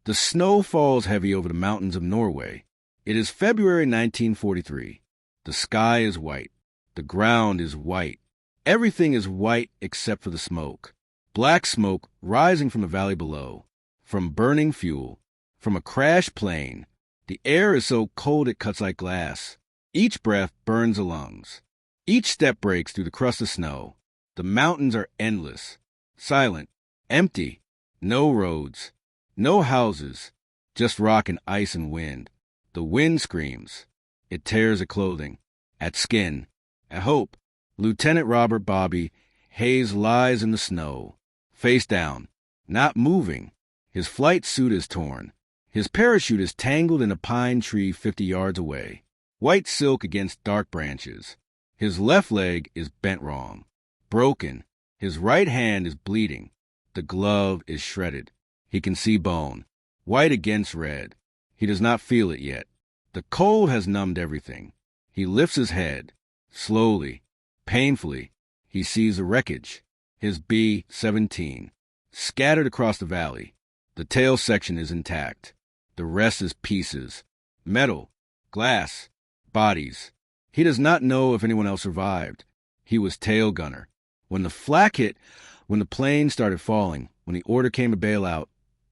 The snow falls heavy over the mountains of Norway. It is February 1943. The sky is white. The ground is white. Everything is white except for the smoke. Black smoke rising from the valley below, from burning fuel, from a crashed plane. The air is so cold it cuts like glass. Each breath burns the lungs. Each step breaks through the crust of snow. The mountains are endless, silent, empty. No roads, no houses, just rock and ice and wind. The wind screams. It tears at clothing, at skin, at hope. Lieutenant Robert Bobby Hayes lies in the snow, face down, not moving. His flight suit is torn. His parachute is tangled in a pine tree 50 yards away. White silk against dark branches. His left leg is bent wrong, broken. His right hand is bleeding. The glove is shredded. He can see bone, white against red. He does not feel it yet. The cold has numbed everything. He lifts his head. Slowly, painfully, he sees the wreckage. His B-17, scattered across the valley. The tail section is intact. The rest is pieces. Metal, glass, bodies. He does not know if anyone else survived. He was tail gunner. When the flak hit, when the plane started falling, when the order came to bail out,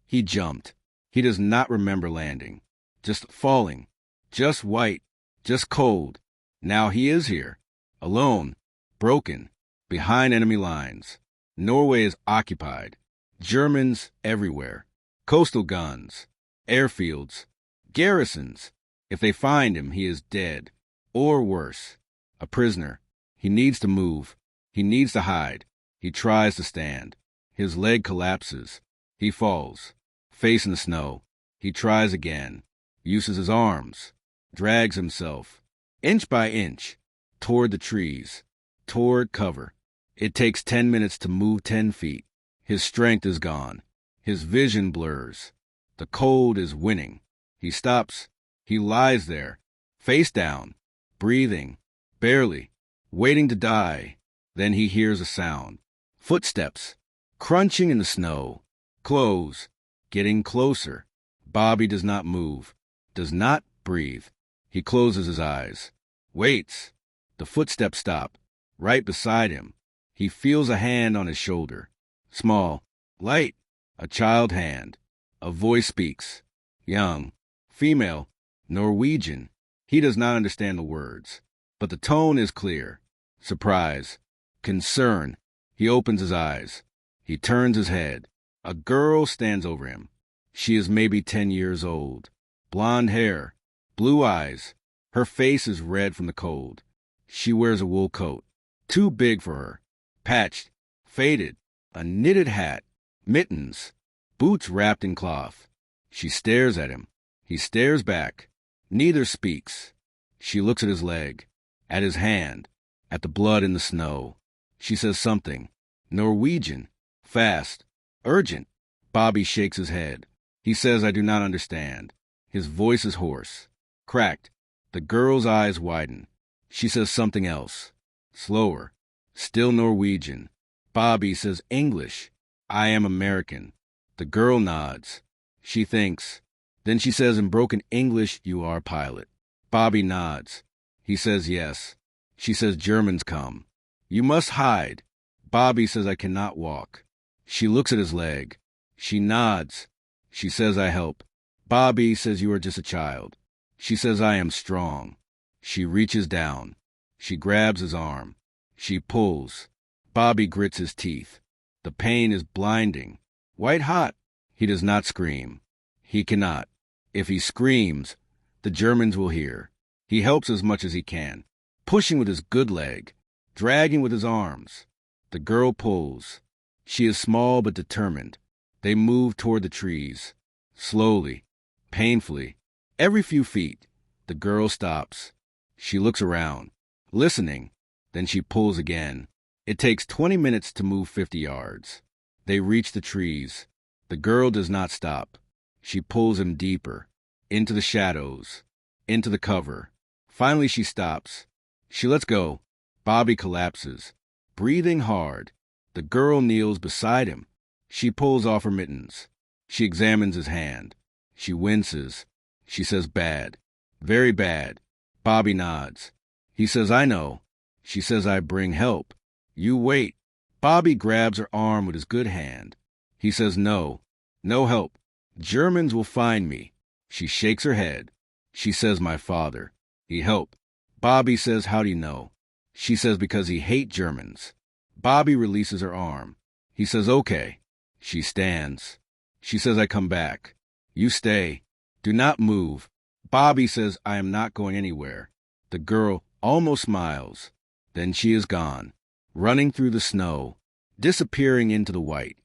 he jumped. He does not remember landing. Just falling. Just white. Just cold. Now he is here. Alone. Broken. Behind enemy lines. Norway is occupied. Germans everywhere. Coastal guns. Airfields. Garrisons. If they find him, he is dead. Or worse. A prisoner. He needs to move. He needs to hide. He tries to stand. His leg collapses. He falls. Face in the snow. He tries again. Uses his arms. Drags himself. Inch by inch. Toward the trees. Toward cover. It takes 10 minutes to move 10 feet. His strength is gone. His vision blurs. The cold is winning. He stops. He lies there. Face down. Breathing. Barely. Waiting to die. Then he hears a sound. Footsteps. Crunching in the snow. Close. Getting closer. Bobby does not move. Does not breathe. He closes his eyes. Waits. The footsteps stop. Right beside him. He feels a hand on his shoulder. Small. Light. A child hand. A voice speaks. Young. Female. Norwegian. He does not understand the words. But the tone is clear. Surprise. Concern. He opens his eyes. He turns his head. A girl stands over him. She is maybe 10 years old. Blonde hair. Blue eyes. Her face is red from the cold. She wears a wool coat. Too big for her. Patched. Faded. A knitted hat. Mittens. Boots wrapped in cloth. She stares at him. He stares back. Neither speaks. She looks at his leg. At his hand. At the blood in the snow. She says something. Norwegian. Fast. Urgent. Bobby shakes his head. He says, I do not understand. His voice is hoarse. Cracked. The girl's eyes widen. She says something else. Slower. Still Norwegian. Bobby says English. I am American. The girl nods. She thinks. Then she says in broken English, you are a pilot. Bobby nods. He says yes. She says Germans come. You must hide. Bobby says I cannot walk. She looks at his leg. She nods. She says I help. Bobby says you are just a child. She says I am strong. She reaches down. She grabs his arm. She pulls. Bobby grits his teeth. The pain is blinding. White hot. He does not scream. He cannot. If he screams, the Germans will hear. He helps as much as he can, pushing with his good leg, dragging with his arms. The girl pulls. She is small but determined. They move toward the trees. Slowly, painfully. Every few feet, the girl stops. She looks around, listening. Then she pulls again. It takes 20 minutes to move 50 yards. They reach the trees. The girl does not stop. She pulls him deeper, into the shadows, into the cover. Finally, she stops. She lets go. Bobby collapses, breathing hard. The girl kneels beside him. She pulls off her mittens. She examines his hand. She winces. She says, bad. Very bad. Bobby nods. He says, I know. She says, I bring help. You wait. Bobby grabs her arm with his good hand. He says, no. No help. Germans will find me. She shakes her head. She says, my father. He help. Bobby says, how do you know? She says, because he hate Germans. Bobby releases her arm. He says, okay. She stands. She says, I come back. You stay. Do not move. Bobby says, I am not going anywhere. The girl almost smiles. Then she is gone, running through the snow, disappearing into the white.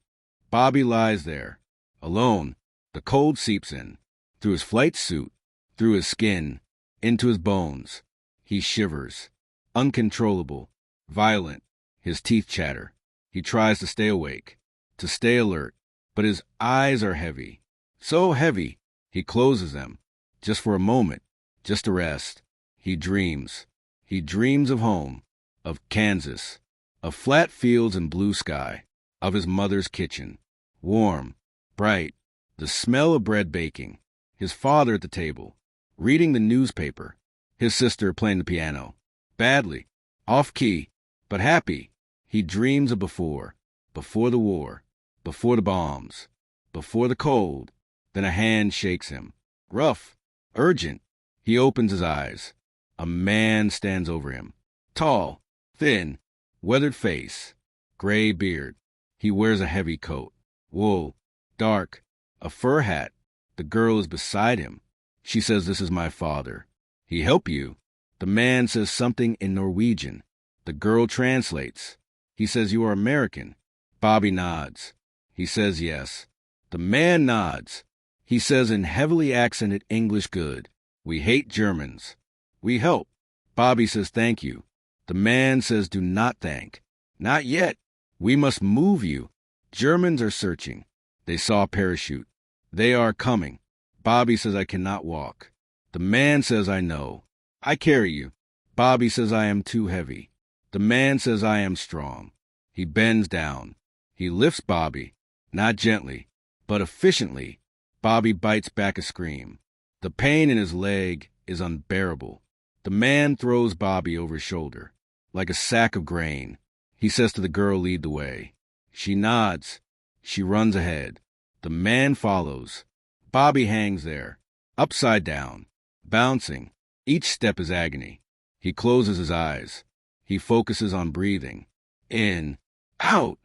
Bobby lies there, alone. The cold seeps in, through his flight suit, through his skin, into his bones. He shivers, uncontrollable, violent. His teeth chatter. He tries to stay awake, to stay alert, but his eyes are heavy. So heavy, he closes them, just for a moment, just to rest. He dreams. He dreams of home, of Kansas, of flat fields and blue sky, of his mother's kitchen, warm, bright, the smell of bread baking, his father at the table, reading the newspaper, his sister playing the piano, badly, off-key, but happy. He dreams of before the war, before the bombs, before the cold. Then a hand shakes him, rough, urgent. He opens his eyes. A man stands over him, tall, thin, weathered face, gray beard. He wears a heavy coat, wool, dark, a fur hat. The girl is beside him. She says, this is my father. He help you. The man says something in Norwegian. The girl translates. He says, you are American. Bobby nods. He says, yes. The man nods. He says in heavily accented English good, we hate Germans. We help. Bobby says, thank you. The man says, do not thank. Not yet. We must move you. Germans are searching. They saw a parachute. They are coming. Bobby says, I cannot walk. The man says, I know. I carry you. Bobby says, I am too heavy. The man says, I am strong. He bends down. He lifts Bobby, not gently, but efficiently. Bobby bites back a scream. The pain in his leg is unbearable. The man throws Bobby over his shoulder, like a sack of grain. He says to the girl, lead the way. She nods. She runs ahead. The man follows. Bobby hangs there, upside down, bouncing. Each step is agony. He closes his eyes. He focuses on breathing. In, out,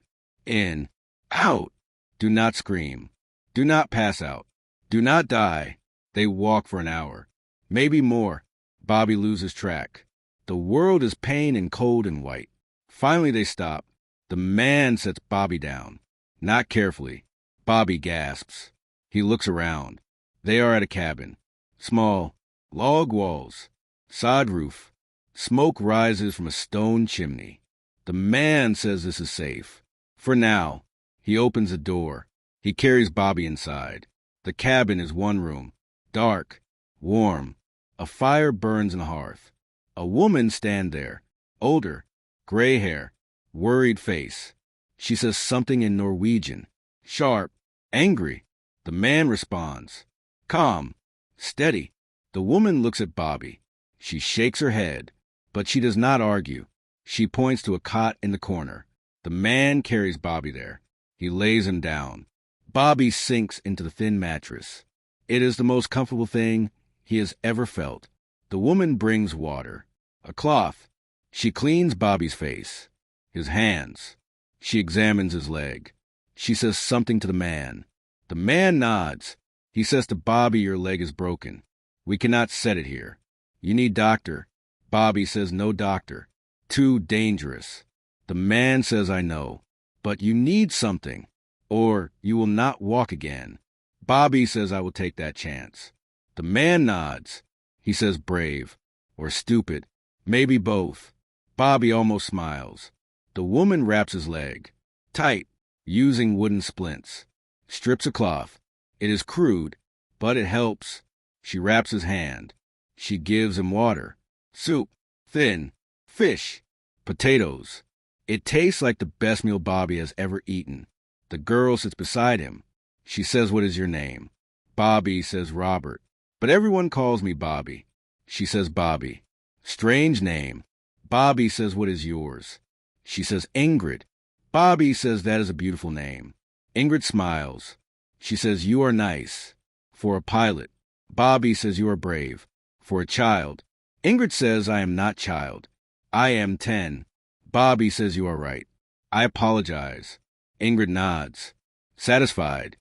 in, out. Do not scream. Do not pass out. Do not die. They walk for an hour, maybe more. Bobby loses track. The world is pain and cold and white. Finally they stop. The man sets Bobby down, not carefully. Bobby gasps. He looks around. They are at a cabin. Small, log walls, sod roof. Smoke rises from a stone chimney. The man says this is safe. For now. He opens the door. He carries Bobby inside. The cabin is one room. Dark, warm. A fire burns in the hearth. A woman stands there. Older, gray hair, worried face. She says something in Norwegian. Sharp, angry. The man responds. Calm, steady. The woman looks at Bobby. She shakes her head, but she does not argue. She points to a cot in the corner. The man carries Bobby there. He lays him down. Bobby sinks into the thin mattress. It is the most comfortable thing he has ever felt. The woman brings water, a cloth. She cleans Bobby's face, his hands. She examines his leg. She says something to the man. The man nods. He says to Bobby, your leg is broken. We cannot set it here. You need doctor. Bobby says, no doctor. Too dangerous. The man says, I know. But you need something, or you will not walk again. Bobby says, I will take that chance. The man nods. He says, brave, or stupid, maybe both. Bobby almost smiles. The woman wraps his leg, tight, using wooden splints. Strips a cloth. It is crude, but it helps. She wraps his hand. She gives him water, soup, thin, fish, potatoes. It tastes like the best meal Bobby has ever eaten. The girl sits beside him. She says, what is your name? Bobby, says Robert. But everyone calls me Bobby. She says Bobby. Strange name. Bobby says, what is yours? She says Ingrid. Bobby says, that is a beautiful name. Ingrid smiles. She says, you are nice. For a pilot. Bobby says, you are brave. For a child. Ingrid says, I am not child. I am 10. Bobby says, you are right. I apologize. Ingrid nods. Satisfied.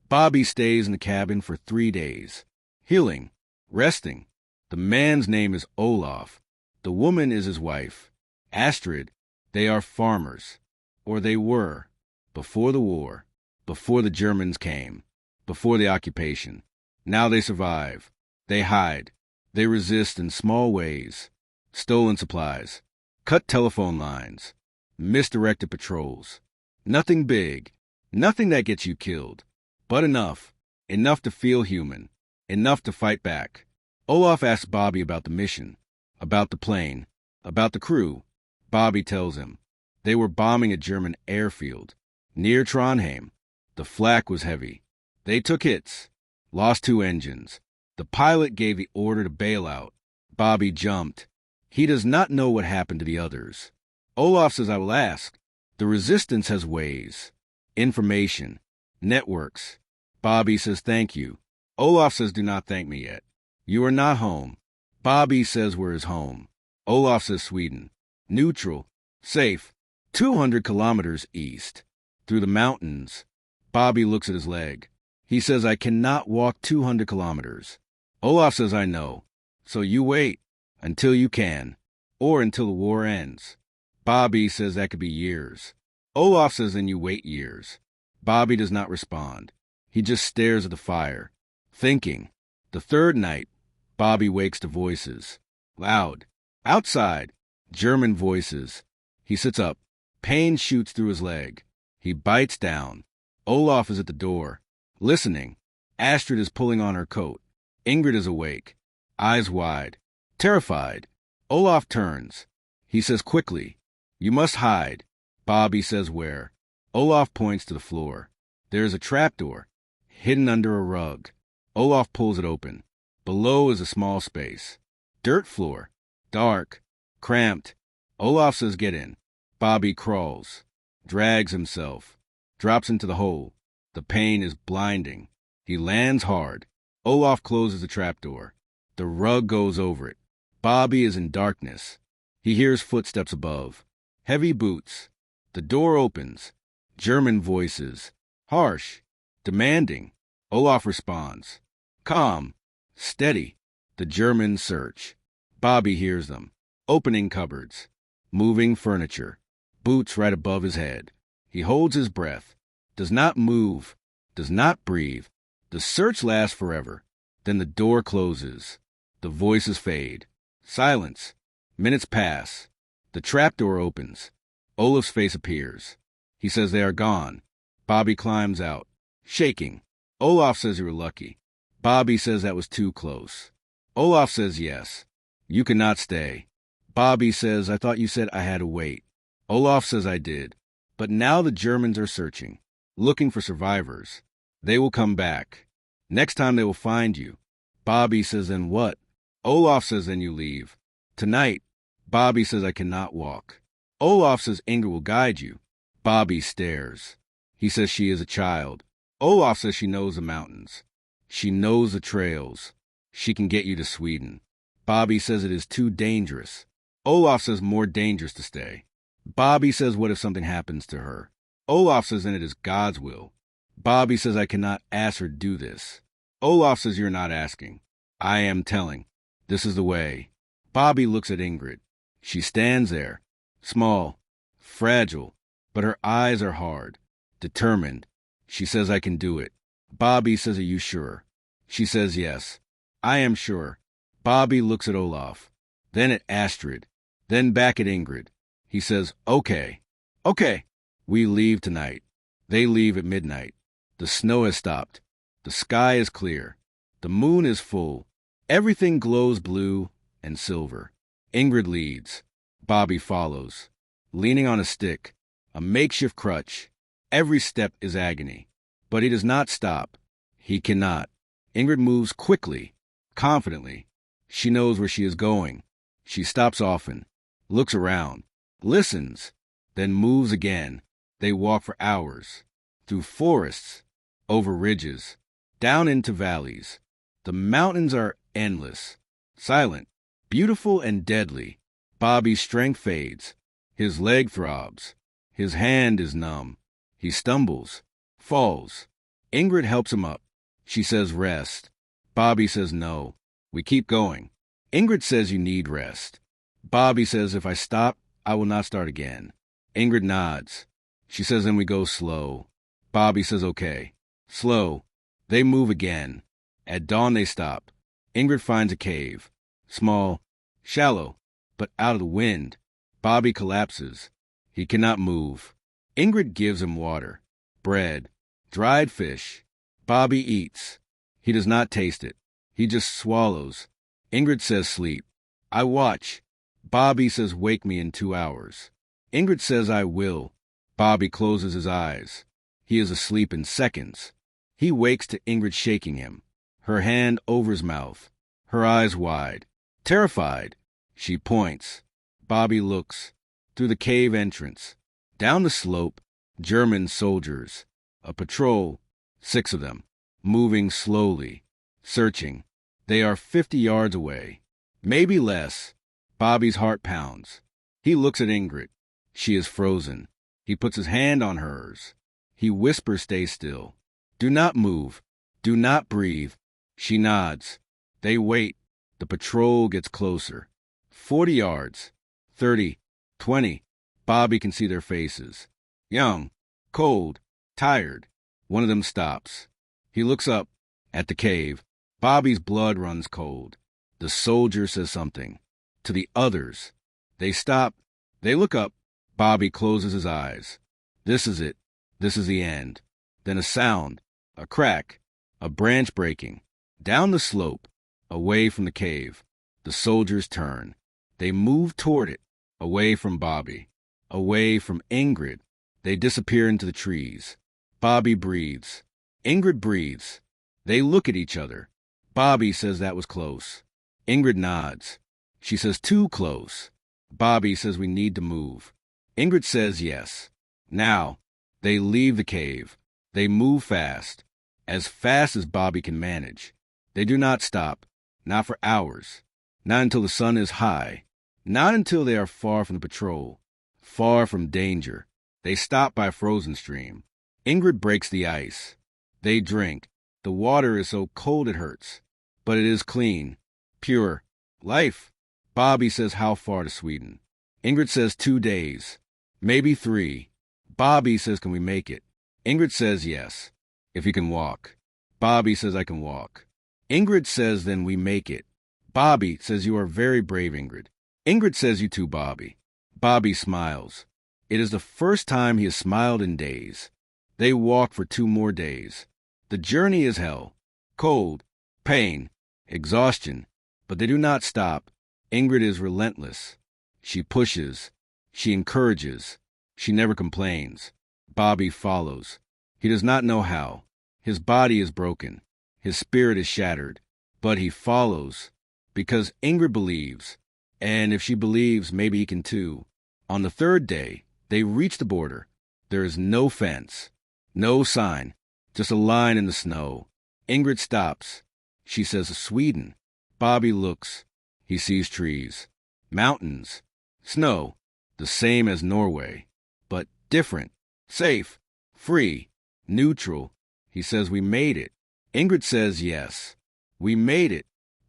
Bobby stays in the cabin for 3 days. Healing. Resting. The man's name is Olaf. The woman is his wife. Astrid. They are farmers. Or they were. Before the war. Before the Germans came. Before the occupation. Now they survive. They hide. They resist in small ways. Stolen supplies. Cut telephone lines. Misdirected patrols. Nothing big. Nothing that gets you killed. But enough. Enough to feel human. Enough to fight back. Olaf asks Bobby about the mission. About the plane. About the crew. Bobby tells him. They were bombing a German airfield. Near Trondheim. The flak was heavy. They took hits. Lost 2 engines. The pilot gave the order to bail out. Bobby jumped. He does not know what happened to the others. Olaf says, I will ask. The resistance has ways. Information. Networks. Bobby says, thank you. Olaf says, do not thank me yet. You are not home. Bobby says, where is home? Olaf says, Sweden. Neutral. Safe. 200 kilometers east. Through the mountains. Bobby looks at his leg. He says, I cannot walk 200 kilometers. Olaf says, I know. So you wait. Until you can. Or until the war ends. Bobby says that could be years. Olaf says, then you wait years. Bobby does not respond. He just stares at the fire. Thinking. The 3rd night, Bobby wakes to voices. Loud. Outside. German voices. He sits up. Pain shoots through his leg. He bites down. Olaf is at the door. Listening. Astrid is pulling on her coat. Ingrid is awake. Eyes wide. Terrified. Olaf turns. He says quickly, you must hide. Bobby says where. Olaf points to the floor. There is a trapdoor, hidden under a rug. Olaf pulls it open. Below is a small space. Dirt floor. Dark. Cramped. Olaf says get in. Bobby crawls. Drags himself. Drops into the hole. The pain is blinding. He lands hard. Olaf closes the trapdoor. The rug goes over it. Bobby is in darkness. He hears footsteps above. Heavy boots. The door opens. German voices. Harsh. Demanding. Olaf responds. Calm. Steady. The Germans search. Bobby hears them. Opening cupboards. Moving furniture. Boots right above his head. He holds his breath. Does not move. Does not breathe. The search lasts forever. Then the door closes. The voices fade. Silence. Minutes pass. The trapdoor opens. Olaf's face appears. He says they are gone. Bobby climbs out. Shaking. Olaf says you were lucky. Bobby says that was too close. Olaf says yes. You cannot stay. Bobby says, I thought you said I had to wait. Olaf says I did. But now the Germans are searching. Looking for survivors. They will come back. Next time they will find you. Bobby says, then what? Olaf says, then you leave. Tonight. Bobby says, I cannot walk. Olaf says, Ingrid will guide you. Bobby stares. He says she is a child. Olaf says she knows the mountains. She knows the trails. She can get you to Sweden. Bobby says it is too dangerous. Olaf says more dangerous to stay. Bobby says, what if something happens to her? Olaf says, then it is God's will. Bobby says, I cannot ask her to do this. Olaf says, you're not asking. I am telling. This is the way. Bobby looks at Ingrid. She stands there. Small. Fragile. But her eyes are hard. Determined. She says, I can do it. Bobby says, are you sure? She says, yes. I am sure. Bobby looks at Olaf. Then at Astrid. Then back at Ingrid. He says, okay. Okay. We leave tonight. They leave at midnight. The snow has stopped. The sky is clear. The moon is full. Everything glows blue and silver. Ingrid leads. Bobby follows. Leaning on a stick. A makeshift crutch. Every step is agony. But he does not stop. He cannot. Ingrid moves quickly, confidently. She knows where she is going. She stops often, looks around, listens, then moves again. They walk for hours, through forests, over ridges, down into valleys. The mountains are endless, silent, beautiful and deadly. Bobby's strength fades. His leg throbs. His hand is numb. He stumbles, falls. Ingrid helps him up. She says rest. Bobby says no. We keep going. Ingrid says you need rest. Bobby says if I stop, I will not start again. Ingrid nods. She says then we go slow. Bobby says okay. Slow. They move again. At dawn they stop. Ingrid finds a cave. Small, shallow, but out of the wind. Bobby collapses. He cannot move. Ingrid gives him water, bread, dried fish. Bobby eats. He does not taste it. He just swallows. Ingrid says sleep. I watch. Bobby says wake me in 2 hours. Ingrid says I will. Bobby closes his eyes. He is asleep in seconds. He wakes to Ingrid shaking him, her hand over his mouth, her eyes wide. Terrified, she points. Bobby looks. Through the cave entrance. Down the slope, German soldiers. A patrol, 6 of them, moving slowly, searching. They are 50 yards away, maybe less. Bobby's heart pounds. He looks at Ingrid. She is frozen. He puts his hand on hers. He whispers, stay still. Do not move. Do not breathe. She nods. They wait. The patrol gets closer. 40 yards. 30. 20. Bobby can see their faces. Young. Cold. Tired. One of them stops. He looks up at the cave. Bobby's blood runs cold. The soldier says something. To the others. They stop. They look up. Bobby closes his eyes. This is it. This is the end. Then a sound. A crack. A branch breaking. Down the slope. Away from the cave. The soldiers turn. They move toward it. Away from Bobby. Away from Ingrid. They disappear into the trees. Bobby breathes. Ingrid breathes. They look at each other. Bobby says that was close. Ingrid nods. She says too close. Bobby says we need to move. Ingrid says yes. Now, they leave the cave. They move fast as Bobby can manage. They do not stop, not for hours, not until the sun is high, not until they are far from the patrol, far from danger. They stop by a frozen stream. Ingrid breaks the ice. They drink. The water is so cold it hurts, but it is clean, pure. Life. Bobby says how far to Sweden. Ingrid says 2 days, maybe 3. Bobby says can we make it? Ingrid says yes, if you can walk. Bobby says I can walk. Ingrid says then we make it. Bobby says you are very brave, Ingrid. Ingrid says you too, Bobby. Bobby smiles. It is the first time he has smiled in days. They walk for 2 more days. The journey is hell. Cold, pain, exhaustion. But they do not stop. Ingrid is relentless. She pushes. She encourages. She never complains. Bobby follows. He does not know how. His body is broken. His spirit is shattered. But he follows because Ingrid believes. And if she believes, maybe he can too. On the 3rd day, they reach the border. There is no fence, no sign, just a line in the snow. Ingrid stops. She says, Sweden. Bobby looks. He sees trees, mountains, snow, the same as Norway, but different, safe, free, neutral. He says, we made it. Ingrid says, yes, we made it.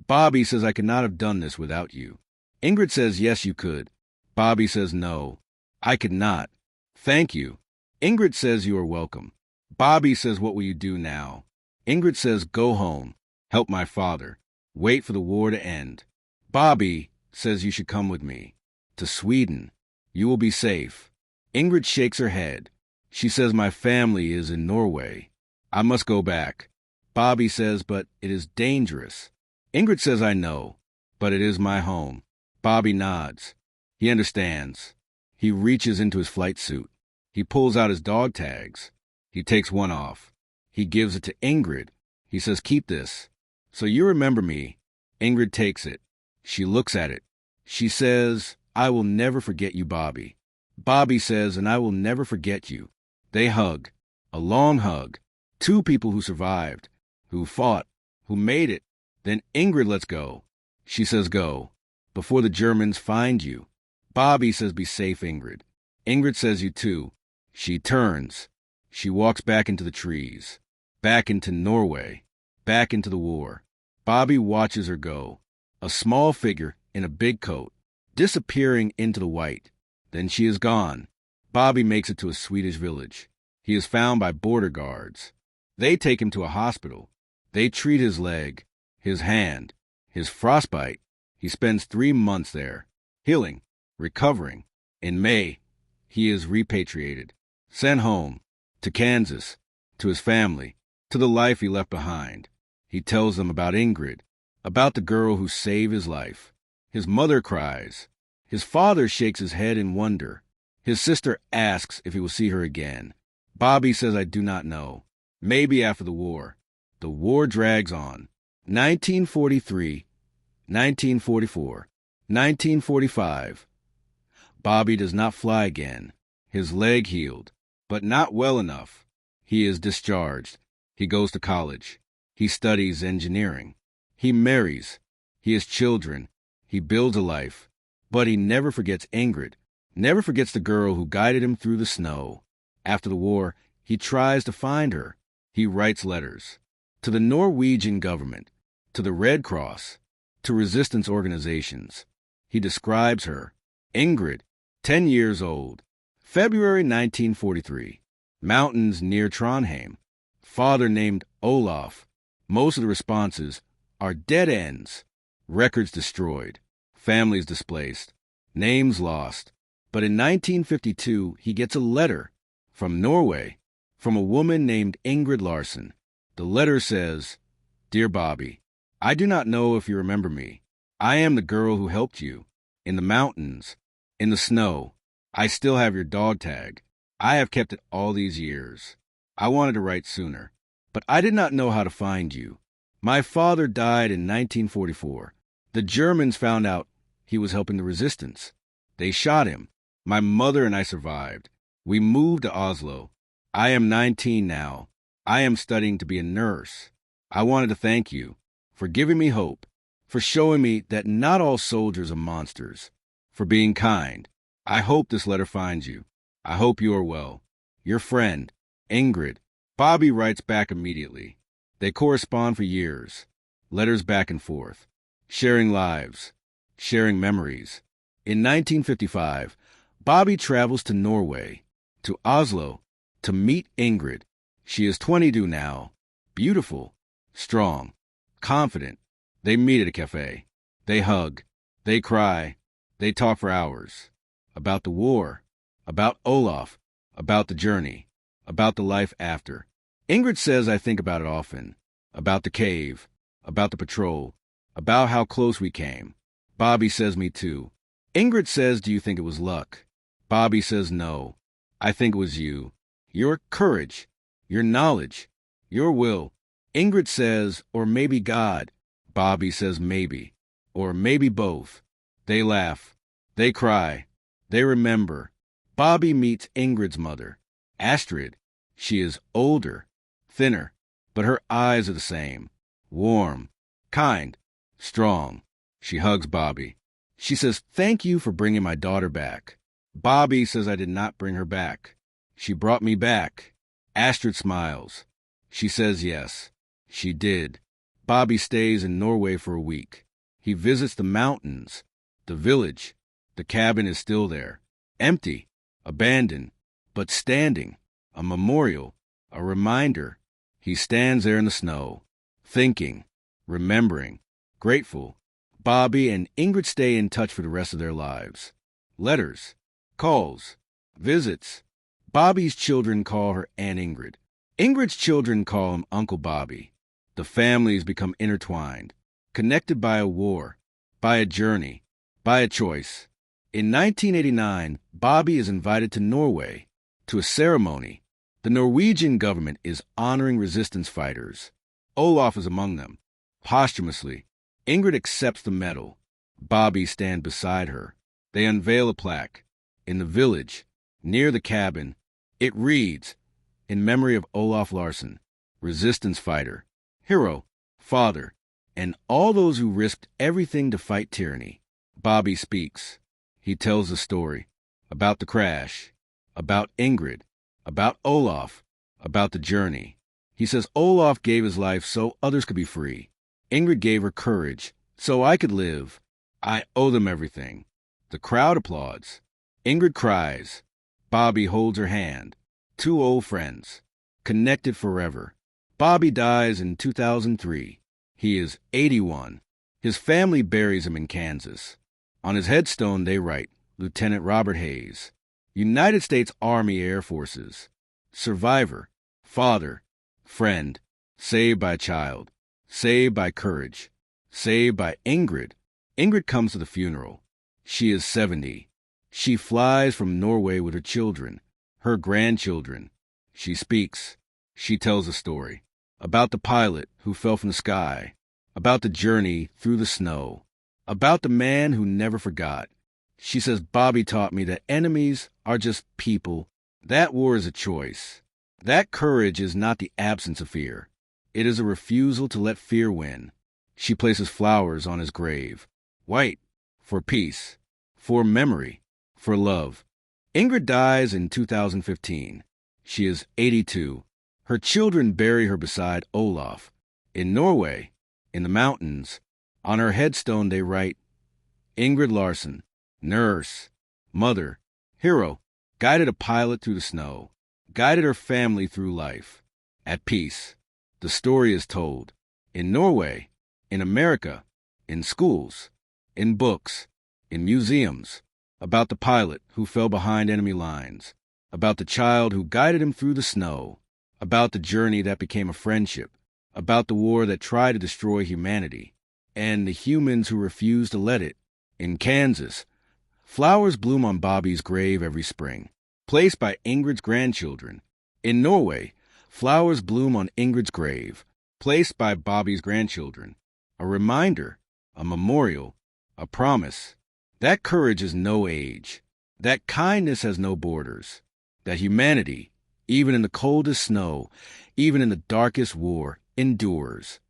Bobby says, I could not have done this without you. Ingrid says, yes, you could. Bobby says, no, I could not. Thank you. Ingrid says, you are welcome. Bobby says, what will you do now? Ingrid says, go home, help my father, wait for the war to end. Bobby says you should come with me to Sweden. You will be safe. Ingrid shakes her head. She says my family is in Norway. I must go back. Bobby says, but it is dangerous. Ingrid says, I know, but it is my home. Bobby nods. He understands. He reaches into his flight suit. He pulls out his dog tags. He takes one off. He gives it to Ingrid. He says, keep this. So you remember me. Ingrid takes it. She looks at it. She says, I will never forget you, Bobby. Bobby says, and I will never forget you. They hug. A long hug. Two people who survived, who fought, who made it. Then Ingrid lets go. She says, go, before the Germans find you. Bobby says, be safe, Ingrid. Ingrid says, you too. She turns. She walks back into the trees, back into Norway, back into the war. Bobby watches her go, a small figure in a big coat, disappearing into the white. Then she is gone. Bobby makes it to a Swedish village. He is found by border guards. They take him to a hospital. They treat his leg, his hand, his frostbite. He spends 3 months there, healing, recovering. In May, he is repatriated, sent home, to Kansas, to his family, to the life he left behind. He tells them about Ingrid, about the girl who saved his life. His mother cries. His father shakes his head in wonder. His sister asks if he will see her again. Bobby says, I do not know. Maybe after the war. The war drags on. 1943, 1944, 1945. Bobby does not fly again. His leg healed, but not well enough. He is discharged. He goes to college. He studies engineering. He marries. He has children. He builds a life. But he never forgets Ingrid, never forgets the girl who guided him through the snow. After the war, he tries to find her. He writes letters to the Norwegian government, to the Red Cross, to resistance organizations. He describes her, Ingrid, 10 years old, February 1943, mountains near Trondheim, father named Olaf. Most of the responses are dead ends, records destroyed, families displaced, names lost. But in 1952, he gets a letter from Norway, from a woman named Ingrid Larsen. The letter says, Dear Bobby, I do not know if you remember me. I am the girl who helped you. In the mountains, in the snow. I still have your dog tag. I have kept it all these years. I wanted to write sooner, but I did not know how to find you. My father died in 1944. The Germans found out he was helping the resistance. They shot him. My mother and I survived. We moved to Oslo. I am 19 now. I am studying to be a nurse. I wanted to thank you for giving me hope, for showing me that not all soldiers are monsters, for being kind. I hope this letter finds you. I hope you are well. Your friend, Ingrid. Bobby writes back immediately. They correspond for years, letters back and forth, sharing lives, sharing memories. In 1955, Bobby travels to Norway, to Oslo, to meet Ingrid. She is 22 now, beautiful, strong, confident. They meet at a cafe. They hug. They cry. They talk for hours. About the war, about Olaf, about the journey, about the life after. Ingrid says I think about it often. About the cave, about the patrol, about how close we came. Bobby says me too. Ingrid says, do you think it was luck? Bobby says no. I think it was you. Your courage. Your knowledge, your will. Ingrid says, or maybe God. Bobby says maybe, or maybe both. They laugh. They cry. They remember. Bobby meets Ingrid's mother, Astrid. She is older, thinner, but her eyes are the same. Warm, kind, strong. She hugs Bobby. She says, thank you for bringing my daughter back. Bobby says I did not bring her back. She brought me back. Astrid smiles. She says yes, she did. Bobby stays in Norway for a week. He visits the mountains, the village. The cabin is still there, empty, abandoned, but standing, a memorial, a reminder. He stands there in the snow, thinking, remembering, grateful. Bobby and Ingrid stay in touch for the rest of their lives. Letters, calls, visits. Bobby's children call her Aunt Ingrid. Ingrid's children call him Uncle Bobby. The families become intertwined, connected by a war, by a journey, by a choice. In 1989, Bobby is invited to Norway, to a ceremony. The Norwegian government is honoring resistance fighters. Olaf is among them. Posthumously, Ingrid accepts the medal. Bobby stands beside her. They unveil a plaque. In the village, near the cabin, it reads, "In memory of Olaf Larsen, resistance fighter, hero, father, and all those who risked everything to fight tyranny." Bobby speaks. He tells the story about the crash, about Ingrid, about Olaf, about the journey. He says Olaf gave his life so others could be free. Ingrid gave her courage so I could live. I owe them everything. The crowd applauds. Ingrid cries. Bobby holds her hand. Two old friends, connected forever. Bobby dies in 2003. He is 81. His family buries him in Kansas. On his headstone they write, Lieutenant Robert Hayes, United States Army Air Forces, survivor, father, friend, saved by a child, saved by courage, saved by Ingrid. Ingrid comes to the funeral. She is 70. She flies from Norway with her children, her grandchildren. She speaks. She tells a story about the pilot who fell from the sky, about the journey through the snow, about the man who never forgot. She says, Bobby taught me that enemies are just people. That war is a choice. That courage is not the absence of fear. It is a refusal to let fear win. She places flowers on his grave. White, for peace, for memory, for love. Ingrid dies in 2015. She is 82. Her children bury her beside Olaf. In Norway, in the mountains, on her headstone they write, Ingrid Larsen, nurse, mother, hero, guided a pilot through the snow, guided her family through life. At peace, the story is told. In Norway, in America, in schools, in books, in museums, about the pilot who fell behind enemy lines, about the child who guided him through the snow, about the journey that became a friendship, about the war that tried to destroy humanity, and the humans who refused to let it. In Kansas, flowers bloom on Bobby's grave every spring, placed by Ingrid's grandchildren. In Norway, flowers bloom on Ingrid's grave, placed by Bobby's grandchildren. A reminder, a memorial, a promise. That courage is no age. That kindness has no borders. That humanity, even in the coldest snow, even in the darkest war, endures.